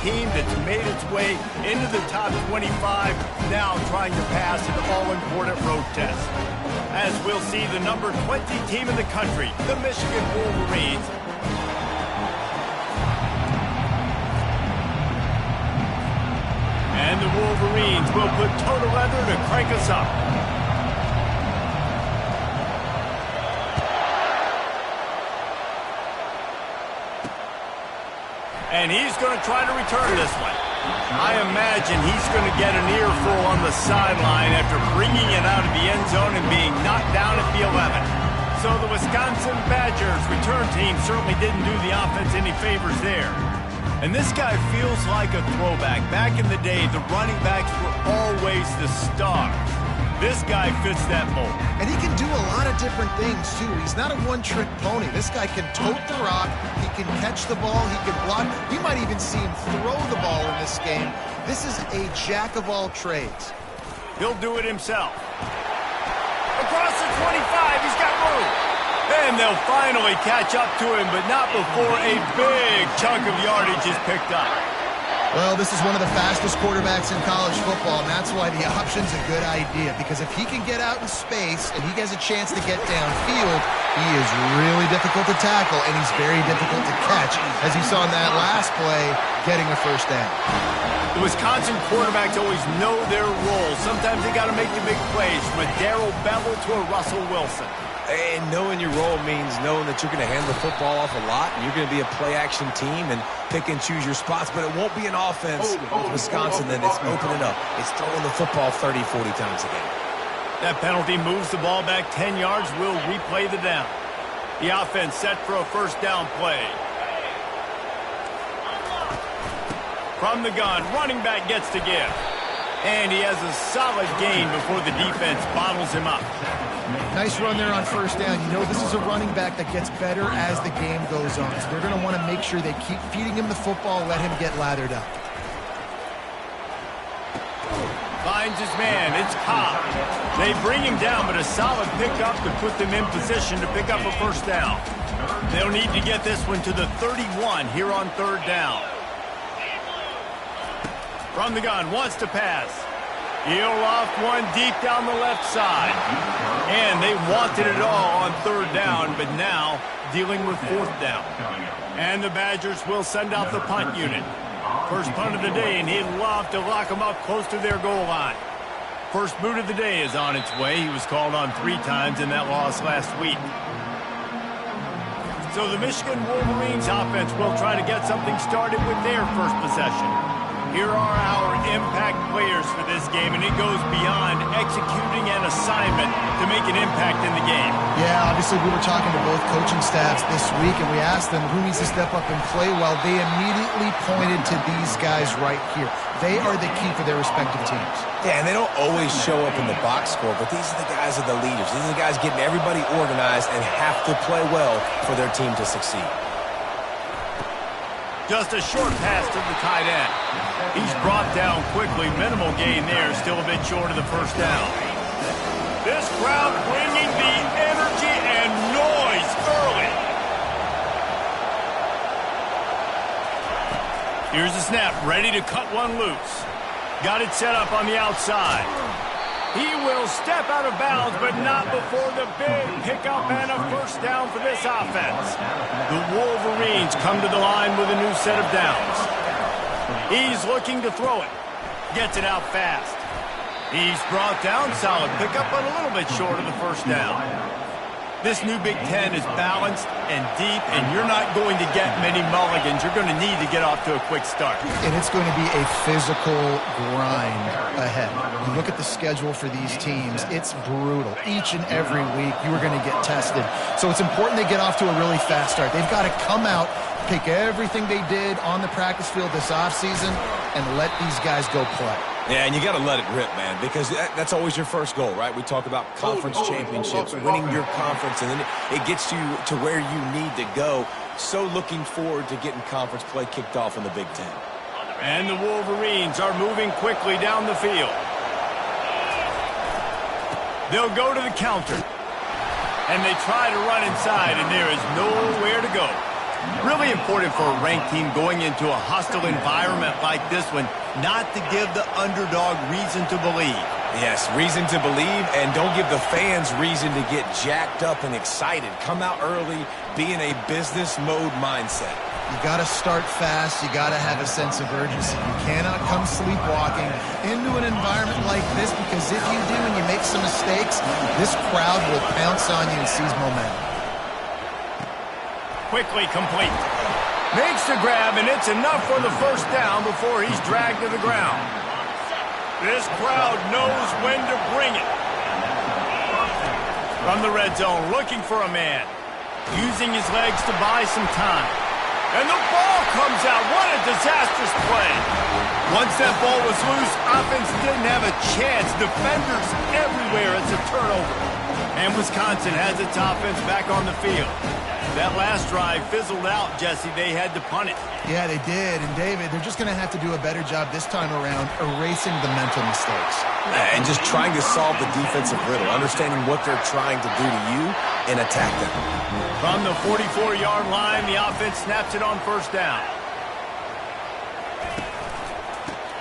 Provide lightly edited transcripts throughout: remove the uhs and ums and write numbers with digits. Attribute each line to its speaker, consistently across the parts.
Speaker 1: team that's made its way into the top 25, now trying to pass an all-important road test. As we'll see, the number 20 team in the country, the Michigan Wolverines, and the Wolverines will put toe to leather to crank us up. And he's going to try to return this one. I imagine he's going to get an earful on the sideline after bringing it out of the end zone and being knocked down at the 11. So the Wisconsin Badgers return team certainly didn't do the offense any favors there. And this guy feels like a throwback. Back in the day, the running backs were always the stars. This guy fits that mold.
Speaker 2: And he can do a lot of different things, too. He's not a one-trick pony. This guy can tote the rock. He can catch the ball. He can block. We might even see him throw the ball in this game. This is a jack of all trades.
Speaker 1: He'll do it himself. Across the 25, he's got room. And they'll finally catch up to him, but not before a big chunk of yardage is picked up.
Speaker 2: Well, this is one of the fastest quarterbacks in college football, and that's why the option's a good idea. Because if he can get out in space and he has a chance to get downfield, he is really difficult to tackle, and he's very difficult to catch, as you saw in that last play, getting a first down.
Speaker 1: The Wisconsin quarterbacks always know their role. Sometimes they got to make the big plays, from a Darrell Bevell to a Russell Wilson.
Speaker 3: And knowing your role means knowing that you're going to hand the football off a lot, and you're going to be a play-action team and pick and choose your spots, but it won't be an offense with Wisconsin that it's opening up. It's throwing the football 30, 40 times a game.
Speaker 1: That penalty moves the ball back 10 yards. We'll replay the down. The offense set for a first down play. From the gun, running back gets to give. And he has a solid gain before the defense bottles him up.
Speaker 2: Nice run there on first down. You know, this is a running back that gets better as the game goes on. So they're going to want to make sure they keep feeding him the football, let him get lathered up.
Speaker 1: Finds his man. It's Cobb. They bring him down, but a solid pickup to put them in position to pick up a first down. They'll need to get this one to the 31 here on third down. From the gun, wants to pass. He'll loft one deep down the left side. And they wanted it all on third down, but now dealing with fourth down. And the Badgers will send out the punt unit. First punt of the day, and he'd love to lock them up close to their goal line. First boot of the day is on its way. He was called on 3 times in that loss last week. So the Michigan Wolverines offense will try to get something started with their first possession. Here are our impact players for this game, and it goes beyond executing an assignment to make an impact in the game.
Speaker 2: Yeah, obviously we were talking to both coaching staffs this week, and we asked them who needs to step up and play well. They immediately pointed to these guys right here. They are the key for their respective teams.
Speaker 3: Yeah, and they don't always show up in the box score, but these are the guys that are the leaders. These are the guys getting everybody organized and have to play well for their team to succeed.
Speaker 1: Just a short pass to the tight end. He's brought down quickly. Minimal gain there. Still a bit short of the first down. This crowd bringing the energy and noise early. Here's the snap. Ready to cut one loose. Got it set up on the outside. He will step out of bounds, but not before the big pickup and a first down for this offense. The Wolverines come to the line with a new set of downs. He's looking to throw it. Gets it out fast. He's brought down. Solid pickup, but a little bit short of the first down. This new Big Ten is balanced and deep, and you're not going to get many mulligans. You're going to need to get off to a quick start.
Speaker 2: And it's going to be a physical grind ahead. You look at the schedule for these teams, it's brutal. Each and every week, you are going to get tested. So it's important they get off to a really fast start. They've got to come out, take everything they did on the practice field this offseason, and let these guys go play.
Speaker 3: Yeah, and you got to let it rip, man, because that's always your first goal, right? We talk about conference championships, winning your conference, and then it gets you to where you need to go. So looking forward to getting conference play kicked off in the Big Ten.
Speaker 1: And the Wolverines are moving quickly down the field. They'll go to the counter. And they try to run inside, and there is nowhere to go. Really important for a ranked team going into a hostile environment like this one, not to give the underdog reason to believe.
Speaker 3: Yes, reason to believe, and don't give the fans reason to get jacked up and excited. Come out early, be in a business mode mindset.
Speaker 2: You got to start fast. You got to have a sense of urgency. You cannot come sleepwalking into an environment like this, because if you do and you make some mistakes, this crowd will pounce on you and seize momentum.
Speaker 1: Quickly complete. Makes the grab, and it's enough for the first down before he's dragged to the ground. This crowd knows when to bring it. From the red zone, looking for a man. Using his legs to buy some time. And the ball comes out. What a disastrous play. Once that ball was loose, offense didn't have a chance. Defenders everywhere. It's a turnover. And Wisconsin has its offense back on the field. That last drive fizzled out, Jesse. They had to punt it.
Speaker 2: Yeah, they did. And, David, they're just going to have to do a better job this time around erasing the mental mistakes.
Speaker 3: And just trying to solve the defensive riddle, understanding what they're trying to do to you and attack them.
Speaker 1: From the 44-yard line, the offense snaps it on first down.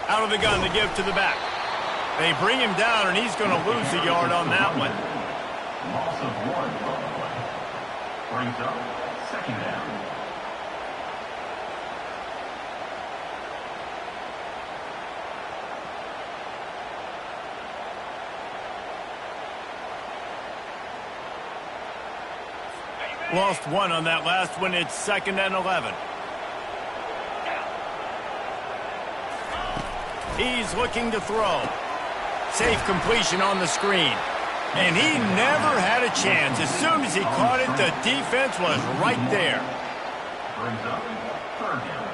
Speaker 1: Out of the gun to give to the back. They bring him down, and he's going to lose a yard on that one.
Speaker 4: Loss of 1. Brings up second down.
Speaker 1: Lost 1 on that last one. It's 2nd and 11. He's looking to throw. Safe completion on the screen. And he never had a chance. As soon as he caught it, the defense was right there.
Speaker 4: Brings up third down.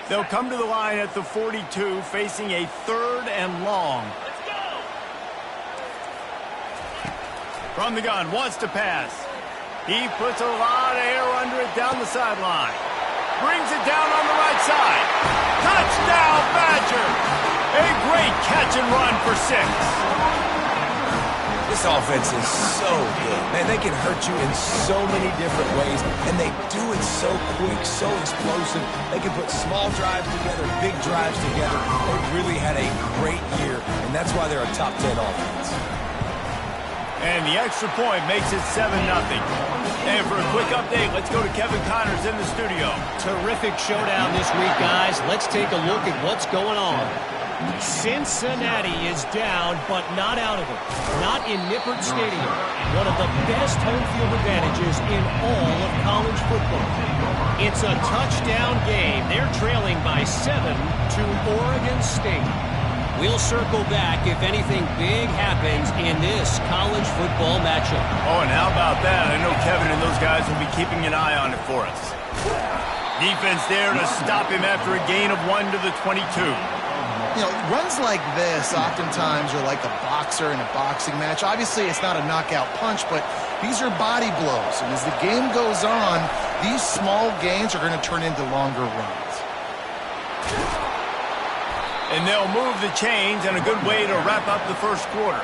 Speaker 1: They'll come to the line at the 42, facing a 3rd and long. From the gun, wants to pass. He puts a lot of air under it down the sideline. Brings it down on the right side. Touchdown, Badger! A great catch and run for 6.
Speaker 3: This offense is so good. Man, they can hurt you in so many different ways, and they do it so quick, so explosive. They can put small drives together, big drives together. They really had a great year, and that's why they're a top 10 offense.
Speaker 1: And the extra point makes it 7-0. And for a quick update, let's go to Kevin Connors in the studio.
Speaker 5: Terrific showdown this week, guys. Let's take a look at what's going on. Cincinnati is down, but not out of it. Not in Nippert Stadium. One of the best home field advantages in all of college football. It's a touchdown game. They're trailing by 7 to Oregon State. We'll circle back if anything big happens in this college football matchup.
Speaker 1: Oh, and how about that? I know Kevin and those guys will be keeping an eye on it for us. Defense there to stop him after a gain of 1 to the 22.
Speaker 2: You know, runs like this oftentimes are like a boxer in a boxing match. Obviously, it's not a knockout punch, but these are body blows. And as the game goes on, these small gains are going to turn into longer runs.
Speaker 1: And they'll move the chains, and a good way to wrap up the first quarter.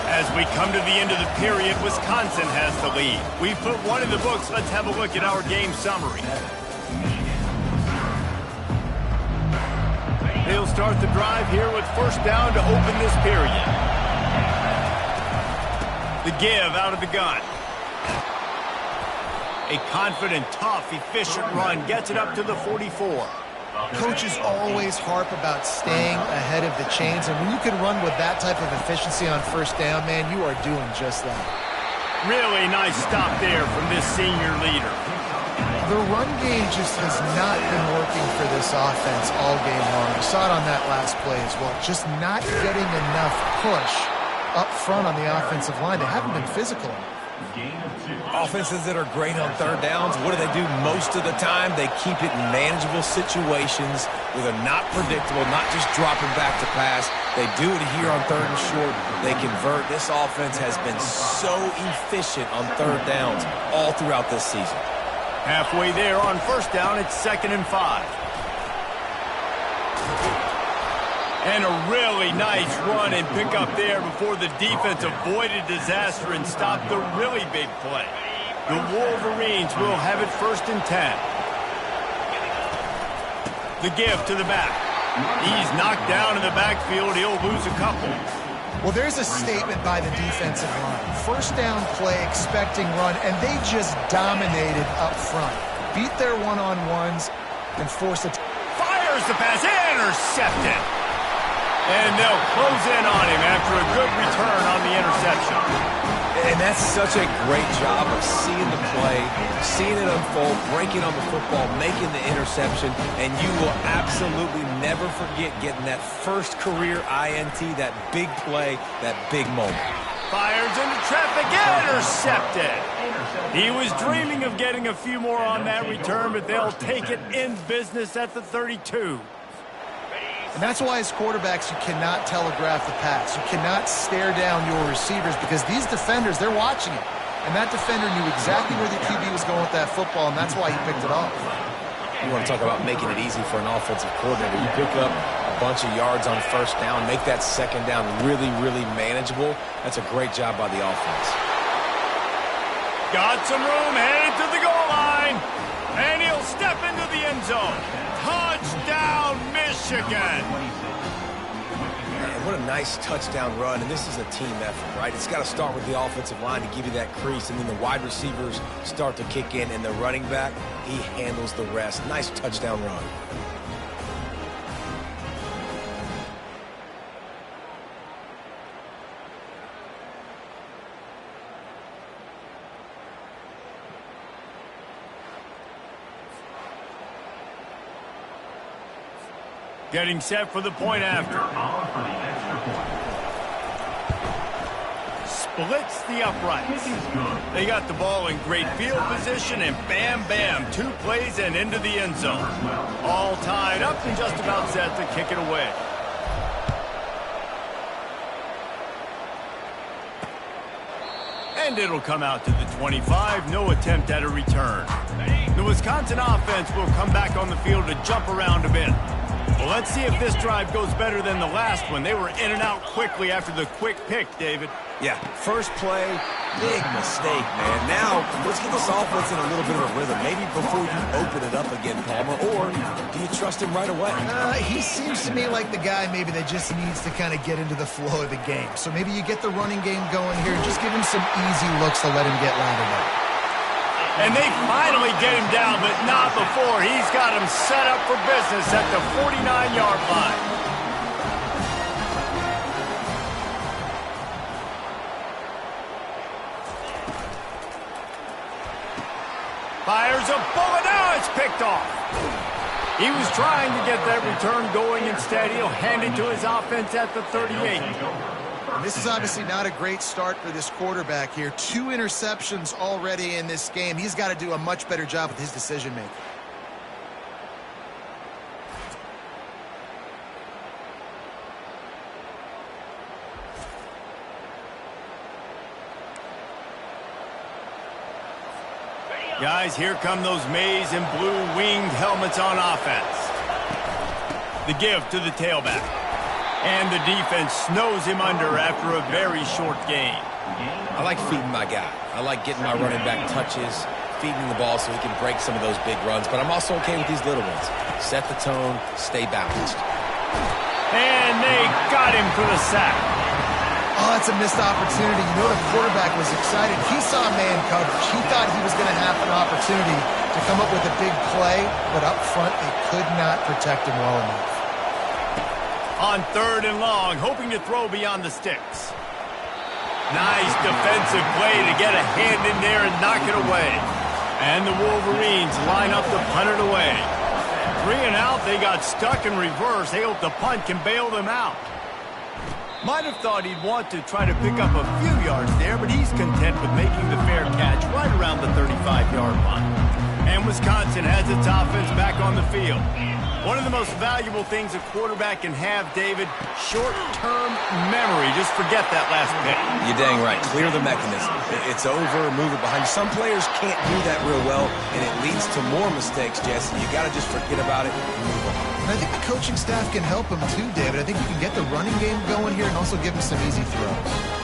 Speaker 1: As we come to the end of the period, Wisconsin has the lead. We've put one in the books. Let's have a look at our game summary. They'll start the drive here with first down to open this period. The give out of the gun. A confident, tough, efficient run gets it up to the 44.
Speaker 2: Coaches always harp about staying ahead of the chains, and when you can run with that type of efficiency on first down, man, you are doing just that.
Speaker 1: Really nice stop there from this senior leader.
Speaker 2: The run game just has not been working for this offense all game long. We saw it on that last play as well. Just not getting enough push up front on the offensive line. They haven't been physical enough.
Speaker 3: Offenses that are great on third downs, what do? Most of the time? They keep it in manageable situations where they're not predictable, not just dropping back to pass. They do it here on 3rd and short. They convert. This offense has been so efficient on third downs all throughout this season.
Speaker 1: Halfway there on first down, it's 2nd and 5. And a really nice run and pick up there before the defense avoided disaster and stopped the really big play. The Wolverines will have it 1st and 10. The give to the back. He's knocked down in the backfield. He'll lose a couple.
Speaker 2: Well, there's a statement by the defensive line. 1st down play, expecting run, and they just dominated up front. Beat their one-on-ones and force it.
Speaker 1: Fires the pass. Intercepted. And they'll close in on him after a good return on the interception.
Speaker 3: And that's such a great job of seeing the play, seeing it unfold, breaking on the football, making the interception, and you will absolutely never forget getting that first career INT, that big play, that big moment.
Speaker 1: Fires into traffic, intercepted. He was dreaming of getting a few more on that return, but they'll take it in business at the 32.
Speaker 2: And that's why as quarterbacks, you cannot telegraph the pass. You cannot stare down your receivers because these defenders, they're watching it. And that defender knew exactly where the QB was going with that football, and that's why he picked it off.
Speaker 3: You want to talk about making it easy for an offensive coordinator. You pick up a bunch of yards on 1st down, make that 2nd down really, really manageable. That's a great job by the offense.
Speaker 1: Got some room, headed to the goal line. And he'll step into the end zone. Touchdown, Michigan.
Speaker 3: Man, what a nice touchdown run, and this is a team effort, right? It's got to start with the offensive line to give you that crease, and then the wide receivers start to kick in, and the running back, he handles the rest. Nice touchdown run.
Speaker 1: Getting set for the point after. Splits the uprights. They got the ball in great field position, and bam, bam, 2 plays and into the end zone. All tied up and just about set to kick it away. And it'll come out to the 25. No attempt at a return. The Wisconsin offense will come back on the field to jump around a bit. Well, let's see if this drive goes better than the last one. They were in and out quickly after the quick pick, David.
Speaker 3: Yeah, first play, big mistake, man. Now, let's get this offense in a little bit of a rhythm. Maybe before you open it up again, Palmer, or do you trust him right away?
Speaker 2: He seems to me like the guy maybe that just needs to kind of get into the flow of the game. So maybe you get the running game going here and just give him some easy looks to let him get landed up.
Speaker 1: And they finally get him down, but not before. He's got him set up for business at the 49-yard line. Fires a bullet. Now it's picked off. He was trying to get that return going. Instead, he'll hand it to his offense at the 38.
Speaker 2: This is obviously not a great start for this quarterback here. 2 interceptions already in this game. He's got to do a much better job with his decision-making.
Speaker 1: Guys, here come those maize and blue winged helmets on offense. The give to the tailback. And the defense snows him under after a very short game.
Speaker 3: I like feeding my guy. I like getting my running back touches, feeding the ball so he can break some of those big runs. But I'm also okay with these little ones. Set the tone, stay balanced.
Speaker 1: And they got him for the sack.
Speaker 2: Oh, that's a missed opportunity. You know the quarterback was excited. He saw man coverage. He thought he was going to have an opportunity to come up with a big play, but up front they could not protect him well enough.
Speaker 1: On 3rd and long, hoping to throw beyond the sticks. Nice defensive play to get a hand in there and knock it away. And the Wolverines line up to punt it away. 3 and out, they got stuck in reverse. They hope the punt can bail them out. Might have thought he'd want to try to pick up a few yards there, but he's content with making the fair catch right around the 35-yard line. And Wisconsin has its offense back on the field. One of the most valuable things a quarterback can have, David, short-term memory. Just forget that last pick.
Speaker 3: You're dang right. Clear the mechanism. It's over, move it behind you. Some players can't do that real well, and it leads to more mistakes, Jesse. You got to just forget about it and move on.
Speaker 2: And I think the coaching staff can help him too, David. I think you can get the running game going here and also give him some easy throws.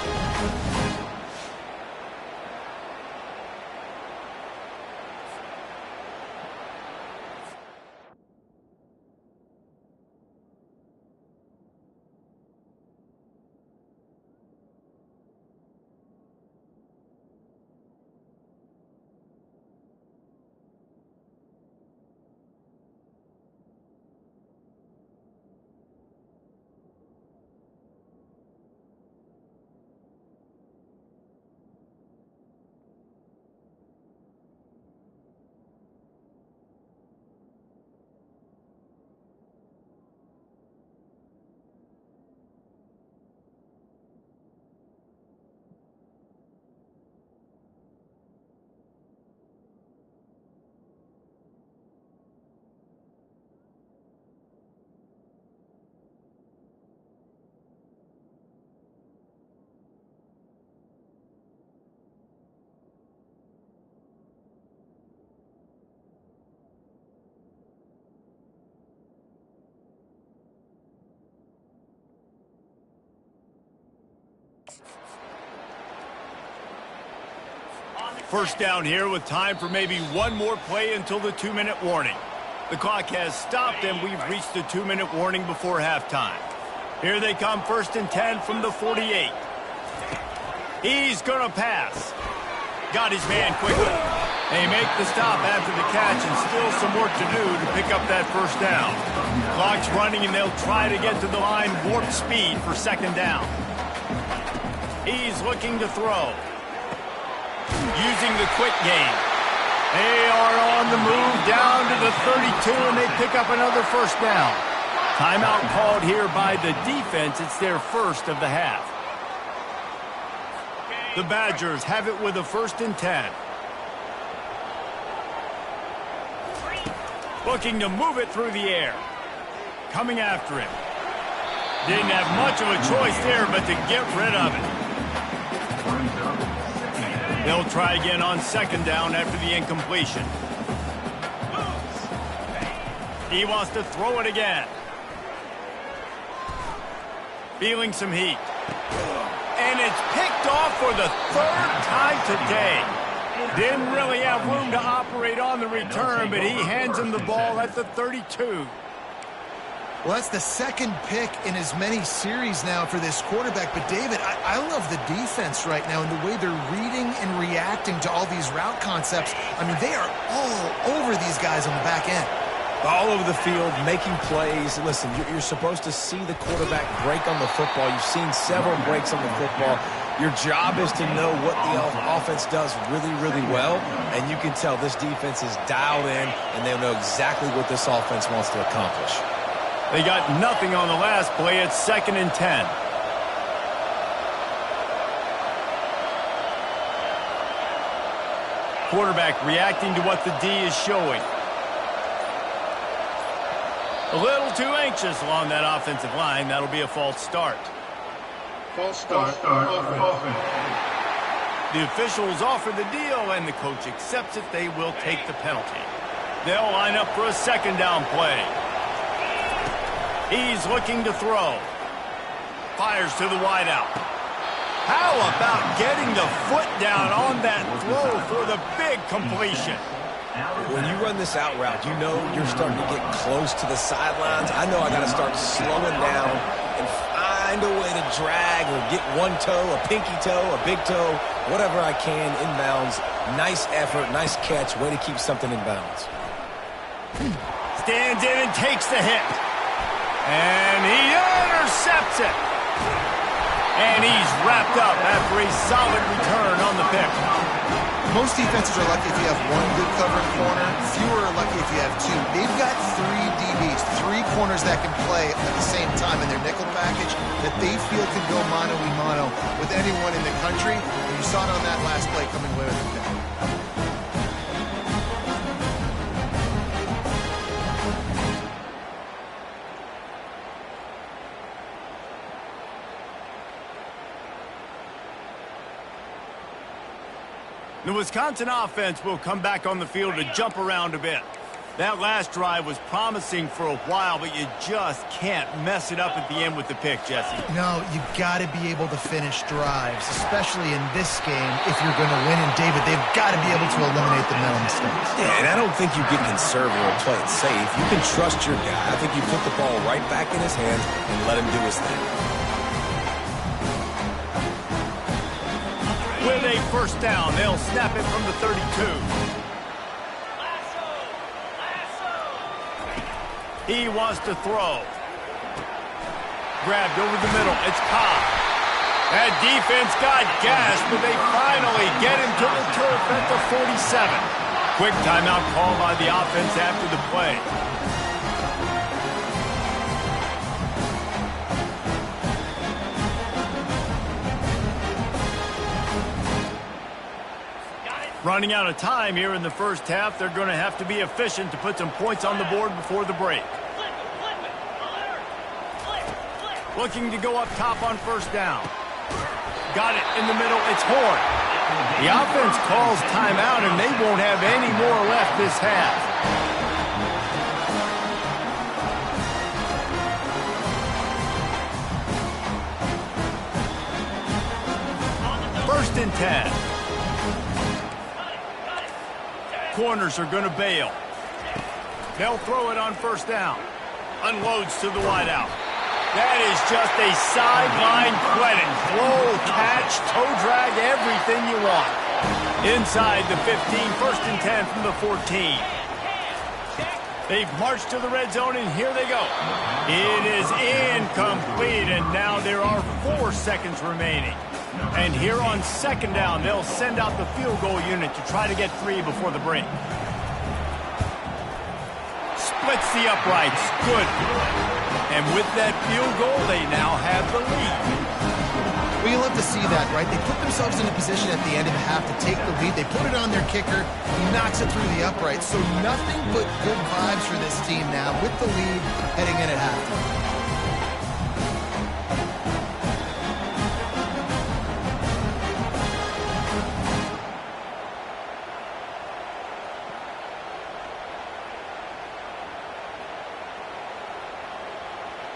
Speaker 1: First down here with time for maybe one more play until the 2-minute warning. The clock has stopped and we've reached the 2-minute warning before halftime. Here they come, 1st and 10 from the 48. He's going to pass. Got his man quickly. They make the stop after the catch and still some work to do to pick up that first down. Clock's running and they'll try to get to the line warp speed for 2nd down. He's looking to throw. Using the quick game. They are on the move down to the 32, and they pick up another first down. Timeout called here by the defense. It's their first of the half. The Badgers have it with a 1st and 10. Looking to move it through the air. Coming after him. Didn't have much of a choice there, but to get rid of it. They'll try again on 2nd down after the incompletion. He wants to throw it again. Feeling some heat. And it's picked off for the 3rd time today. Didn't really have room to operate on the return, but he hands him the ball at the 32.
Speaker 2: Well, that's the 2nd pick in as many series now for this quarterback. But, David, I love the defense right now and the way they're reading and reacting to all these route concepts. I mean, they are all over these guys on the back end.
Speaker 3: All over the field, making plays. Listen, you're supposed to see the quarterback break on the football. You've seen several breaks on the football. Your job is to know what the offense does really, really well. And you can tell this defense is dialed in, and they know exactly what this offense wants to accomplish.
Speaker 1: They got nothing on the last play. It's 2nd and 10. Quarterback reacting to what the D is showing. A little too anxious along that offensive line. That'll be a false start.
Speaker 4: False start. Offense.
Speaker 1: The officials offer the deal, and the coach accepts it. They will take the penalty. They'll line up for a 2nd down play. He's looking to throw. Fires to the wideout. How about getting the foot down on that throw for the big completion?
Speaker 3: When you run this out route, you know you're starting to get close to the sidelines. I know I got to start slowing down and find a way to drag or get one toe, a pinky toe, a big toe, whatever I can inbounds. Nice effort, nice catch, way to keep something in bounds.
Speaker 1: Stands in and takes the hit. And he intercepts it. And he's wrapped up after a solid return on the pick.
Speaker 2: Most defenses are lucky if you have one good covering corner. Fewer are lucky if you have two. They've got 3 DBs, 3 corners that can play at the same time in their nickel package that they feel can go mano-a-mano with anyone in the country. And you saw it on that last play coming away with the pick.
Speaker 1: The Wisconsin offense will come back on the field to jump around a bit. That last drive was promising for a while, but you just can't mess it up at the end with the pick, Jesse.
Speaker 2: No, you got to be able to finish drives, especially in this game if you're going to win. And, David, they've got to be able to eliminate the mental mistakes.
Speaker 3: Yeah, and I don't think you get conservative or play it safe. You can trust your guy. I think you put the ball right back in his hands and let him do his thing.
Speaker 1: With a first down, they'll snap it from the 32. He wants to throw. Grabbed over the middle. It's Cobb. That defense got gashed, but they finally get him to the turf at the 47. Quick timeout call by the offense after the play. Running out of time here in the first half, they're going to have to be efficient to put some points on the board before the break. Looking to go up top on first down. Got it in the middle. It's Horn. The offense calls timeout, and they won't have any more left this half. First and 10. Corners are going to bail. They'll throw it on first down. Unloads to the wideout. That is just a sideline credit. Throw, catch, toe drag, everything you want. Inside the 15, first and 10 from the 14. They've marched to the red zone, and here they go. It is incomplete, and now there are 4 seconds remaining. And here on second down, they'll send out the field goal unit to try to get 3 before the break. Splits the uprights. Good. And with that field goal, they now have the lead.
Speaker 2: Well, you love to see that, right? They put themselves in a position at the end of the half to take the lead. They put it on their kicker. He knocks it through the uprights. So nothing but good vibes for this team now with the lead heading in at halftime.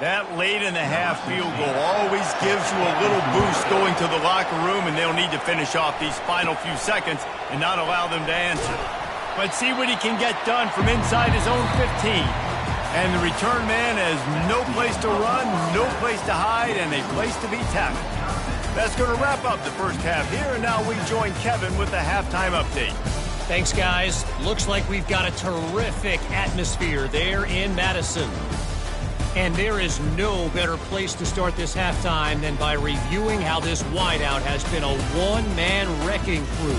Speaker 1: That late in the half field goal always gives you a little boost going to the locker room, and they'll need to finish off these final few seconds and not allow them to answer. But see what he can get done from inside his own 15. And the return man has no place to run, no place to hide, and a place to be tackled. That's going to wrap up the first half here, and now we join Kevin with the halftime update.
Speaker 5: Thanks, guys. Looks like we've got a terrific atmosphere there in Madison. And there is no better place to start this halftime than by reviewing how this wideout has been a one-man wrecking crew.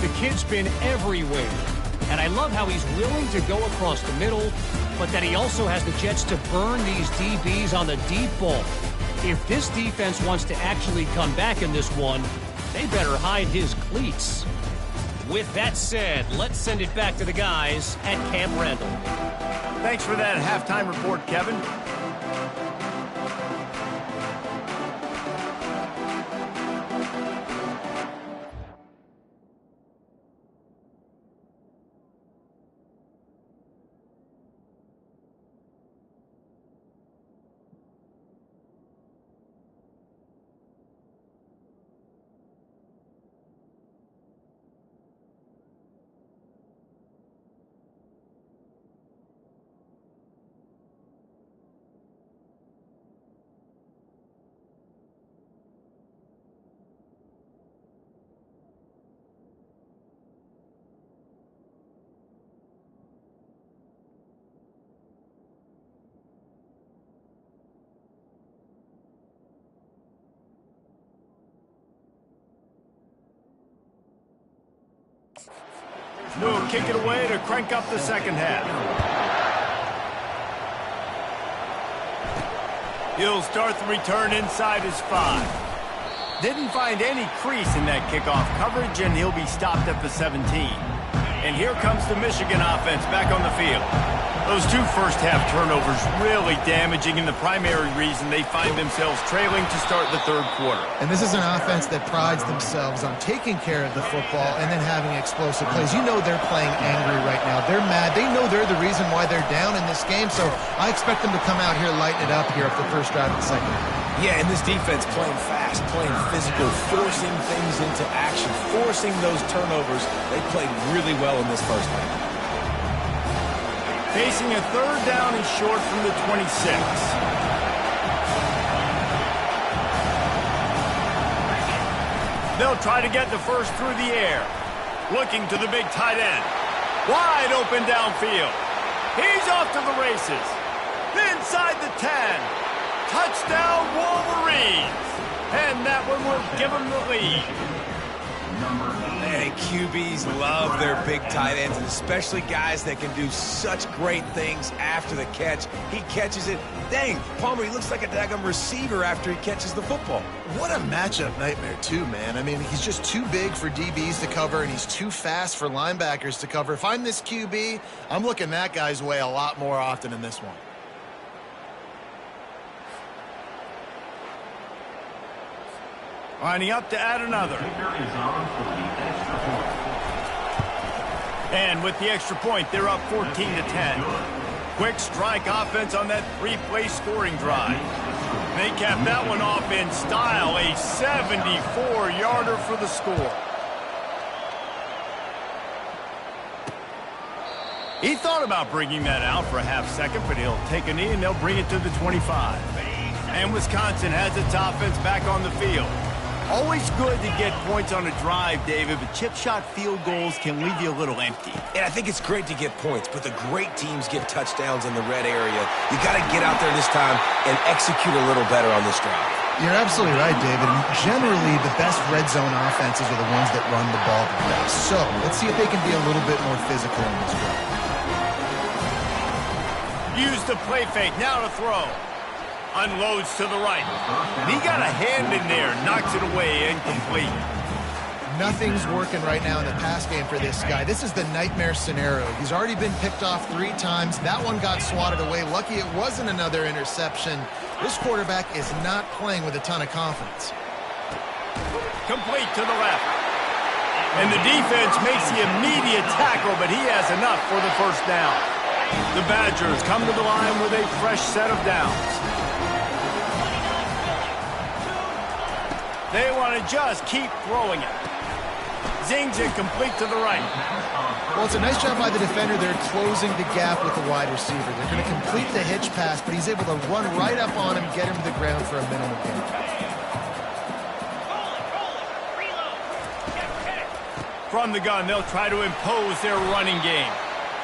Speaker 5: The kid's been everywhere, and I love how he's willing to go across the middle, but that he also has the jets to burn these DBs on the deep ball. If this defense wants to actually come back in this one, they better hide his cleats. With that said, let's send it back to the guys at Camp Randall.
Speaker 1: Thanks for that halftime report, Kevin. We'll kick it away to crank up the second half. He'll start the return inside his 5. Didn't find any crease in that kickoff coverage, and he'll be stopped at the 17. And here comes the Michigan offense back on the field. Those two first-half turnovers really damaging and the primary reason they find themselves trailing to start the third quarter.
Speaker 2: And this is an offense that prides themselves on taking care of the football and then having explosive plays. You know they're playing angry right now. They're mad. They know they're the reason why they're down in this game, so I expect them to come out here, lighten it up here for the first drive of the second.
Speaker 3: Yeah, and this defense playing fast, playing physical, forcing things into action, forcing those turnovers. They played really well in this first half.
Speaker 1: Facing a third down and short from the 26. They'll try to get the first through the air. Looking to the big tight end. Wide open downfield. He's off to the races. Inside the 10. Touchdown Wolverines. And that one will give them the lead.
Speaker 3: Man, QBs love their big tight ends, and especially guys that can do such great things after the catch. He catches it. Dang, Palmer, he looks like a daggum receiver after he catches the football.
Speaker 2: What a matchup nightmare, too, man. I mean, he's just too big for DBs to cover, and he's too fast for linebackers to cover. If I'm this QB, I'm looking that guy's way a lot more often in this one.
Speaker 1: Lining up to add another. And with the extra point, they're up 14-10. Quick strike offense on that three-play scoring drive. They cap that one off in style, a 74-yarder for the score. He thought about bringing that out for a half second, but he'll take a knee and they'll bring it to the 25. And Wisconsin has its offense back on the field. Always good to get points on a drive, David, but chip shot field goals can leave you a little empty.
Speaker 3: And I think it's great to get points, but the great teams get touchdowns in the red area. You got to get out there this time and execute a little better on this drive.
Speaker 2: You're absolutely right, David. And generally, the best red zone offenses are the ones that run the ball the best. So let's see if they can be a little bit more physical in this drive.
Speaker 1: Use the play fake, now to throw. Unloads to the right. He got a hand in there, knocks it away, incomplete.
Speaker 2: Nothing's working right now in the pass game for this guy. This is the nightmare scenario. He's already been picked off 3 times. That one got swatted away. Lucky it wasn't another interception. This quarterback is not playing with a ton of confidence.
Speaker 1: Complete to the left. And the defense makes the immediate tackle, but he has enough for the first down. The Badgers come to the line with a fresh set of downs. They want to just keep throwing it. Zings it complete to the right.
Speaker 2: Well, it's a nice job by the defender. They're closing the gap with the wide receiver. They're going to complete the hitch pass, but he's able to run right up on him, get him to the ground for a minimal gain.
Speaker 1: From the gun, they'll try to impose their running game.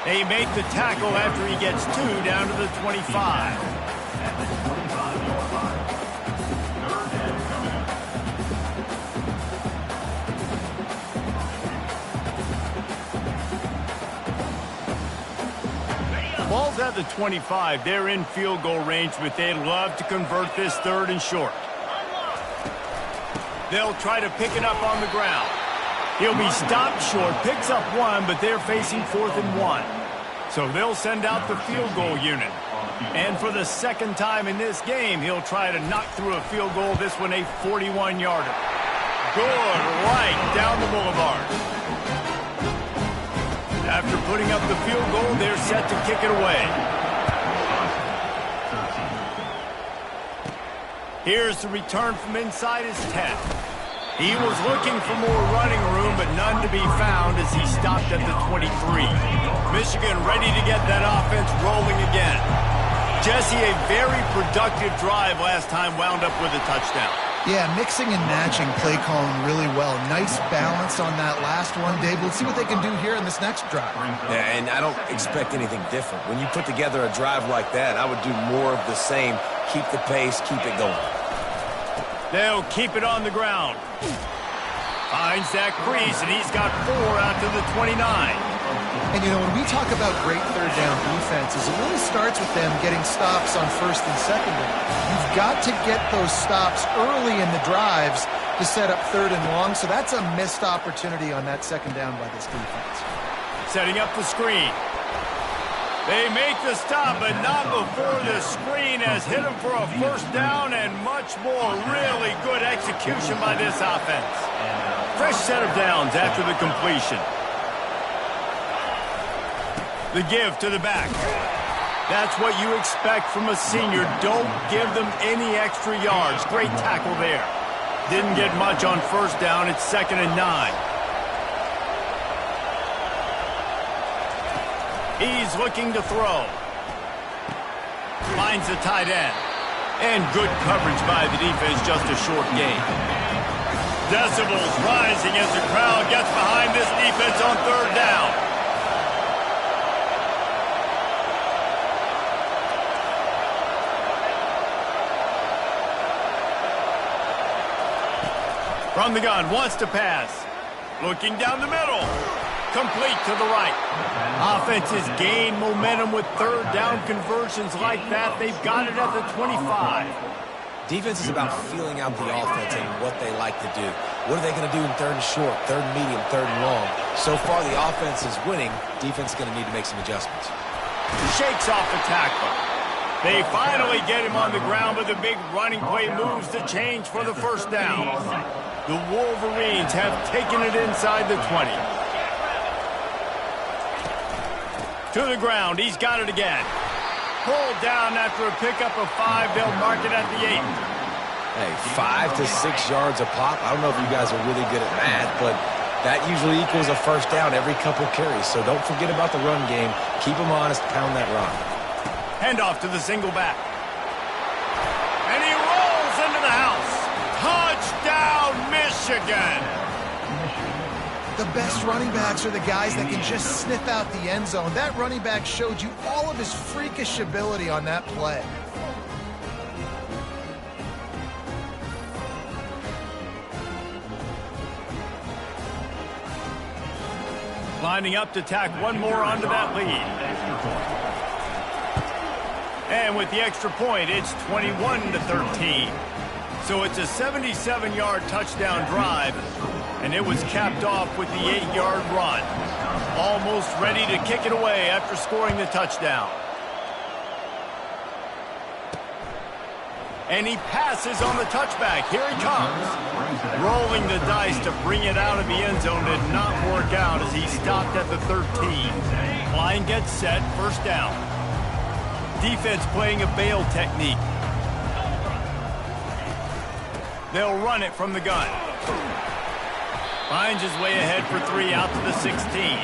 Speaker 1: They make the tackle after he gets 2 down to the 25. Ball's at the 25. They're in field goal range, but they'd love to convert this third and short. They'll try to pick it up on the ground. He'll be stopped short, picks up 1, but they're facing 4th and 1. So they'll send out the field goal unit. And for the second time in this game, he'll try to knock through a field goal, this one a 41-yarder. Good right down the boulevard. After putting up the field goal, they're set to kick it away. Here's the return from inside his 10. He was looking for more running room, but none to be found as he stopped at the 23. Michigan ready to get that offense rolling again. Jesse, a very productive drive last time, wound up with a touchdown.
Speaker 2: Yeah, mixing and matching play calling really well. Nice balance on that last one, Dave. Let's see what they can do here in this next drive.
Speaker 3: Yeah, and I don't expect anything different. When you put together a drive like that, I would do more of the same. Keep the pace, keep it going.
Speaker 1: They'll keep it on the ground. Finds that crease, and he's got 4 out to the 29.
Speaker 2: And, you know, when we talk about great third down defenses, it really starts with them getting stops on first and second down. You've got to get those stops early in the drives to set up third and long, so that's a missed opportunity on that second down by this defense.
Speaker 1: Setting up the screen. They make the stop, but not before the screen has hit them for a first down and much more. Really good execution by this offense. Fresh set of downs after the completion. The give to the back. That's what you expect from a senior. Don't give them any extra yards. Great tackle there. Didn't get much on first down. It's 2nd and 9. He's looking to throw. Finds the tight end. And good coverage by the defense, just a short gain. Decibels rising as the crowd gets behind this defense on 3rd down. From the gun, wants to pass. Looking down the middle. Complete to the right. Offenses gain momentum with 3rd down conversions like that. They've got it at the 25.
Speaker 3: Defense is about feeling out the offense and what they like to do. What are they going to do in 3rd and short, 3rd and medium, 3rd and long? So far, the offense is winning. Defense is going to need to make some adjustments.
Speaker 1: Shakes off the tackle. They finally get him on the ground, but the big running play moves the change for the first down. The Wolverines have taken it inside the 20. To the ground, he's got it again. Pulled down after a pickup of 5. They'll mark it at the 8.
Speaker 3: Hey, 5 to 6 yards a pop. I don't know if you guys are really good at math, but that usually equals a first down every couple carries. So don't forget about the run game. Keep them honest, pound that rock.
Speaker 1: Handoff to the single back. And he rolls into the house. Touchdown, Michigan!
Speaker 2: The best running backs are the guys that can just sniff out the end zone. That running back showed you all of his freakish ability on that play.
Speaker 1: Lining up to tack one more onto that lead. And with the extra point, it's 21-13. So it's a 77-yard touchdown drive, and it was capped off with the 8-yard run. Almost ready to kick it away after scoring the touchdown. And he passes on the touchback. Here he comes. Rolling the dice to bring it out of the end zone did not work out as he stopped at the 13. Line gets set, first down. Defense playing a bail technique. They'll run it from the gun. Finds his way ahead for 3 out to the 16.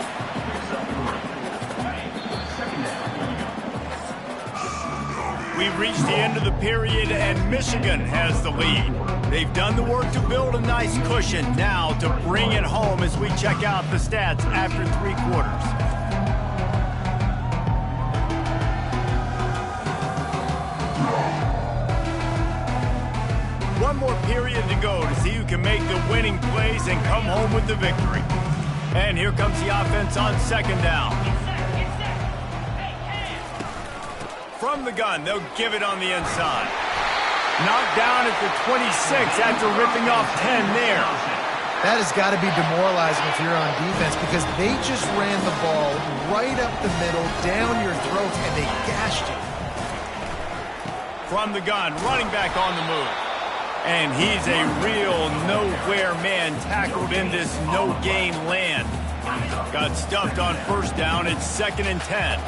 Speaker 1: We've reached the end of the period, and Michigan has the lead. They've done the work to build a nice cushion. Now to bring it home as we check out the stats after 3 quarters. One more period to go to see who can make the winning plays and come home with the victory. And here comes the offense on second down. From the gun, they'll give it on the inside. Knocked down at the 26 after ripping off 10 there.
Speaker 2: That has got to be demoralizing if you're on defense because they just ran the ball right up the middle, down your throats, and they gashed you.
Speaker 1: From the gun, running back on the move. And he's a real nowhere man tackled in this no-gain land. Got stuffed on first down. It's 2nd and 10.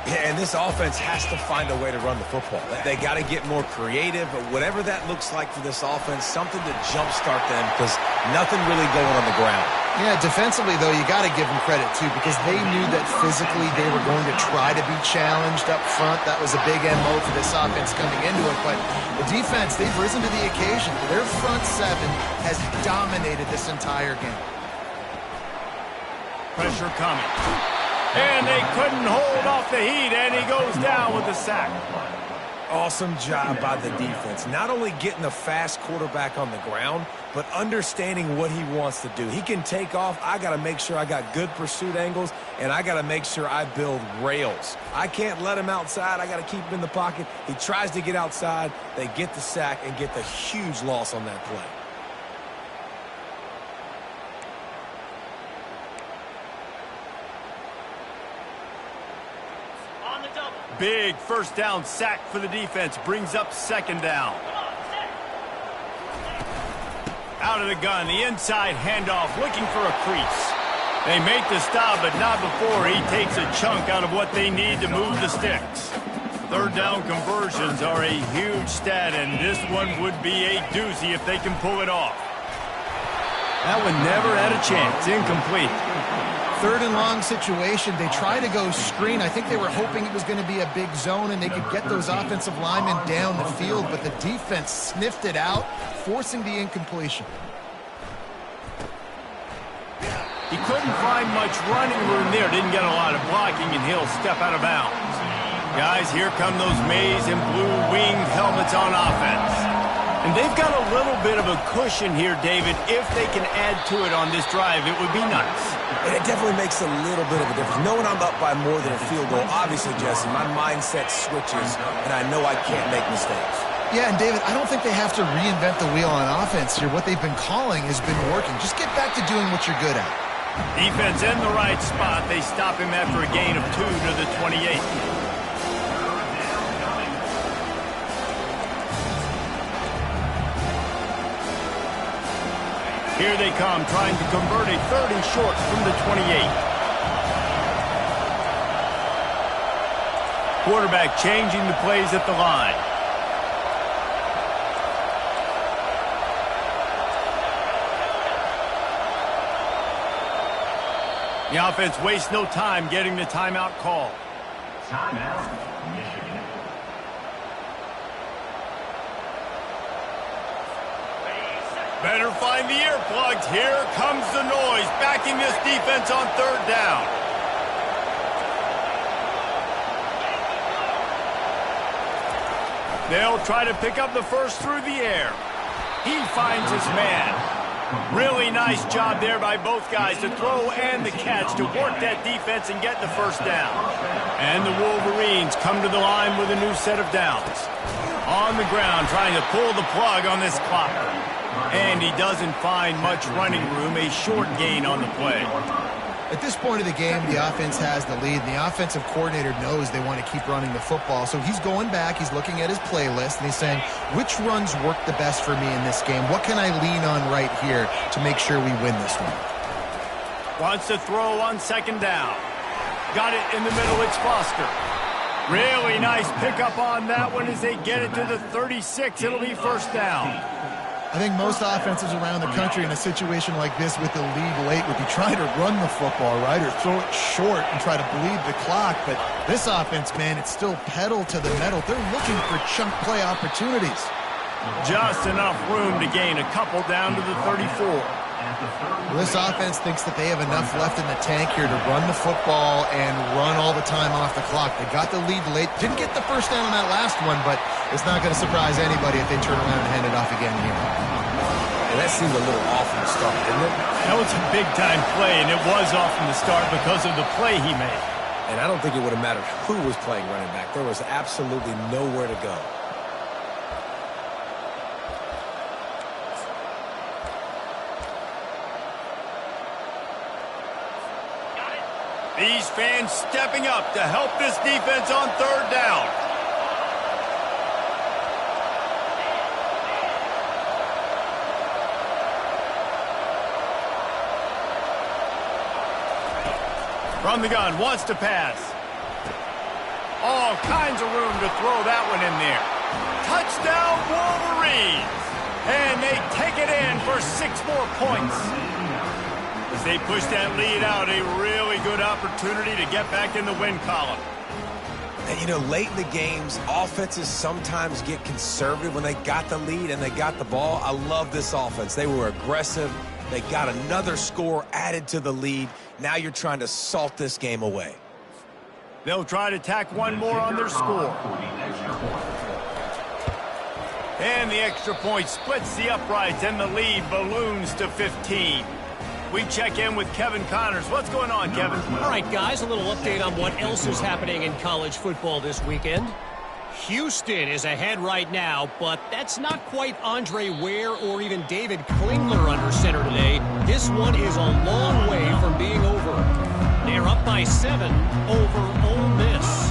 Speaker 3: Yeah, and this offense has to find a way to run the football. They got to get more creative, but whatever that looks like for this offense, something to jumpstart them because nothing really going on the ground.
Speaker 2: Yeah, defensively, though, you got to give them credit, too, because they knew that physically they were going to try to be challenged up front. That was a big MO for this offense coming into it, but the defense, they've risen to the occasion. Their front seven has dominated this entire game.
Speaker 1: Pressure coming. And they couldn't hold off the heat, and he goes down with the sack.
Speaker 3: Awesome job by the defense. Not only getting the fast quarterback on the ground, but understanding what he wants to do. He can take off. I got to make sure I got good pursuit angles, and I got to make sure I build rails. I can't let him outside. I got to keep him in the pocket. He tries to get outside. They get the sack and get the huge loss on that play.
Speaker 1: Big first down sack for the defense. Brings up second down. Out of the gun, the inside handoff, looking for a crease. They make the stop, but not before he takes a chunk out of what they need to move the sticks. Third down conversions are a huge stat, and this one would be a doozy if they can pull it off. That one never had a chance. Incomplete.
Speaker 2: Third and long situation. They try to go screen. I think they were hoping it was going to be a big zone and they could get those offensive linemen down the field, but the defense sniffed it out, forcing the incompletion.
Speaker 1: He couldn't find much running room there. Didn't get a lot of blocking, and he'll step out of bounds. Guys, here come those maize and blue winged helmets on offense. And they've got a little bit of a cushion here, David. If they can add to it on this drive, it would be nice.
Speaker 3: And it definitely makes a little bit of a difference. Knowing I'm up by more than a field goal, obviously, Jesse, my mindset switches, and I know I can't make mistakes.
Speaker 2: Yeah, and David, I don't think they have to reinvent the wheel on offense here. What they've been calling has been working. Just get back to doing what you're good at.
Speaker 1: Defense in the right spot. They stop him after a gain of 2 to the 28. Here they come, trying to convert a third and short from the 28. Quarterback changing the plays at the line. The offense wastes no time getting the timeout call.
Speaker 6: Timeout, Michigan.
Speaker 1: Better find the earplugs. Here comes the noise, backing this defense on third down. They'll try to pick up the first through the air. He finds his man. Really nice job there by both guys to throw and the catch to work that defense and get the first down. And the Wolverines come to the line with a new set of downs. On the ground, trying to pull the plug on this clock. And he doesn't find much running room, a short gain on the play.
Speaker 2: At this point of the game, the offense has the lead, and the offensive coordinator knows they want to keep running the football. So he's going back, he's looking at his playlist, and he's saying, which runs work the best for me in this game? What can I lean on right here to make sure we win this one?
Speaker 1: Wants to throw on second down. Got it in the middle, it's Foster. Really nice pickup on that one as they get it to the 36. It'll be first down.
Speaker 2: I think most offenses around the country in a situation like this with the lead late would be trying to run the football, right, or throw it short and try to bleed the clock. But this offense, man, it's still pedal to the metal. They're looking for chunk play opportunities.
Speaker 1: Just enough room to gain a couple down to the 34.
Speaker 2: Well, this offense thinks that they have enough left in the tank here to run the football and run all the time off the clock. They got the lead late. Didn't get the first down on that last one, but it's not going to surprise anybody if they turn around and hand it off again here.
Speaker 3: And that seemed a little off from the start, didn't it?
Speaker 1: That was a big-time play, and it was off from the start because of the play he made.
Speaker 3: And I don't think it would have mattered who was playing running back. There was absolutely nowhere to go.
Speaker 1: These fans stepping up to help this defense on third down. From the gun, wants to pass. All kinds of room to throw that one in there. Touchdown, Wolverines! And they take it in for 6 more points. As they push that lead out, a really good opportunity to get back in the win column.
Speaker 3: And, you know, late in the games, offenses sometimes get conservative when they got the lead and they got the ball. I love this offense. They were aggressive. They got another score added to the lead. Now you're trying to salt this game away.
Speaker 1: They'll try to tack one more on their score. And the extra point splits the uprights, and the lead balloons to 15. We check in with Kevin Connors. What's going on, Kevin?
Speaker 5: All right, guys, a little update on what else is happening in college football this weekend. Houston is ahead right now, but that's not quite Andre Ware or even David Klingler under center today. This one is a long way from being over. They're up by 7 over Ole Miss.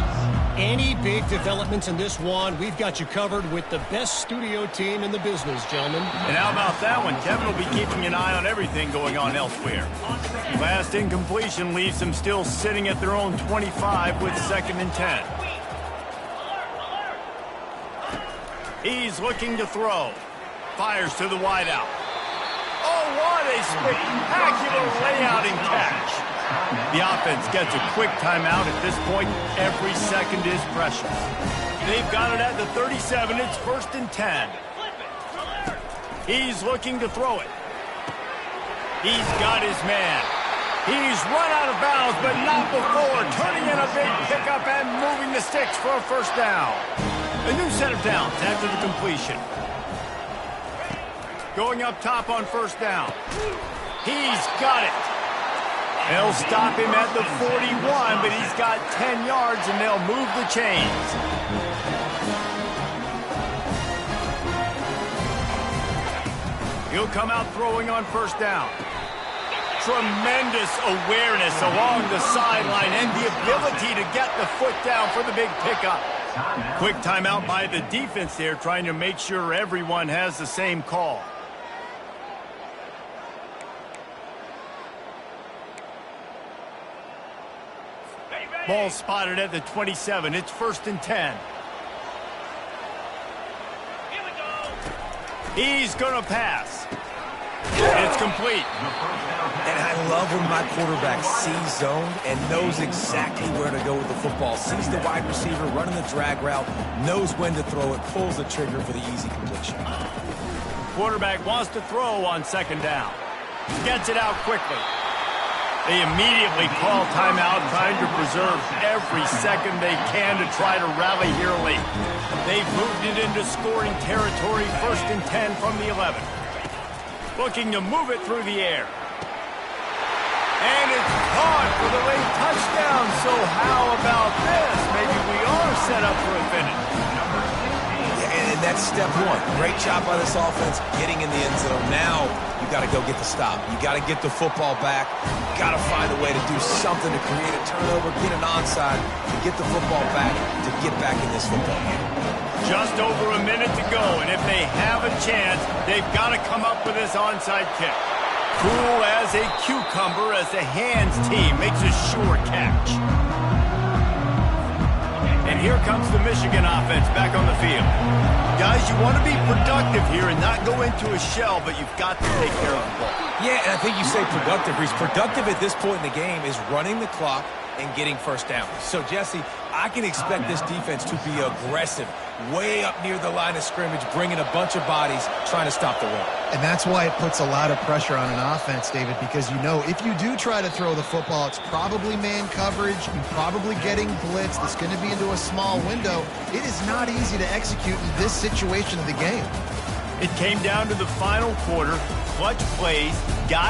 Speaker 5: Any big developments in this one, we've got you covered with the best studio team in the business, gentlemen.
Speaker 1: And how about that one? Kevin will be keeping an eye on everything going on elsewhere. Last incompletion leaves them still sitting at their own 25 with 2nd and 10. He's looking to throw. Fires to the wideout. Oh, what a spectacular layout and catch. The offense gets a quick timeout. At this point, every second is precious. They've got it at the 37. It's 1st and 10. He's looking to throw it. He's got his man. He's run out of bounds, but not before turning in a big pickup and moving the sticks for a 1st down. A new set of downs after the completion. Going up top on 1st down. He's got it. They'll stop him at the 41, but he's got 10 yards, and they'll move the chains. He'll come out throwing on 1st down. Tremendous awareness along the sideline and the ability to get the foot down for the big pickup. Quick timeout by the defense there, trying to make sure everyone has the same call. Ball spotted at the 27. It's 1st and 10. He's going to pass. It's complete.
Speaker 3: And I love when my quarterback sees zone and knows exactly where to go with the football. Sees the wide receiver running the drag route, knows when to throw it, pulls the trigger for the easy completion.
Speaker 1: Quarterback wants to throw on 2nd down. Gets it out quickly. They immediately call timeout, trying to preserve every second they can to try to rally here late. They've moved it into scoring territory, 1st and 10 from the 11. Looking to move it through the air. And it's caught for the late touchdown. So how about this? Maybe we are set up for a finish.
Speaker 3: And that's step one. Great job by this offense getting in the end zone. Now you got to go get the stop. You got to get the football back. You got to find a way to do something to create a turnover, get an onside, to get the football back, to get back in this football game.
Speaker 1: Just over a minute to go, and if they have a chance, they've got to come up with this onside kick. Cool as a cucumber as the hands team makes a sure catch. And here comes the Michigan offense back on the field. Guys, you want to be productive here and not go into a shell, but you've got to take care of the ball.
Speaker 3: Yeah, and I think you say productive, Reese. Productive at this point in the game is running the clock and getting 1st down. So, Jesse, I can expect this defense to be aggressive, way up near the line of scrimmage, bringing a bunch of bodies, trying to stop the run.
Speaker 2: And that's why it puts a lot of pressure on an offense, David, because you know if you do try to throw the football, it's probably man coverage, you're probably getting blitzed, it's going to be into a small window. It is not easy to execute in this situation of the game.
Speaker 1: It came down to the final quarter, clutch plays, guys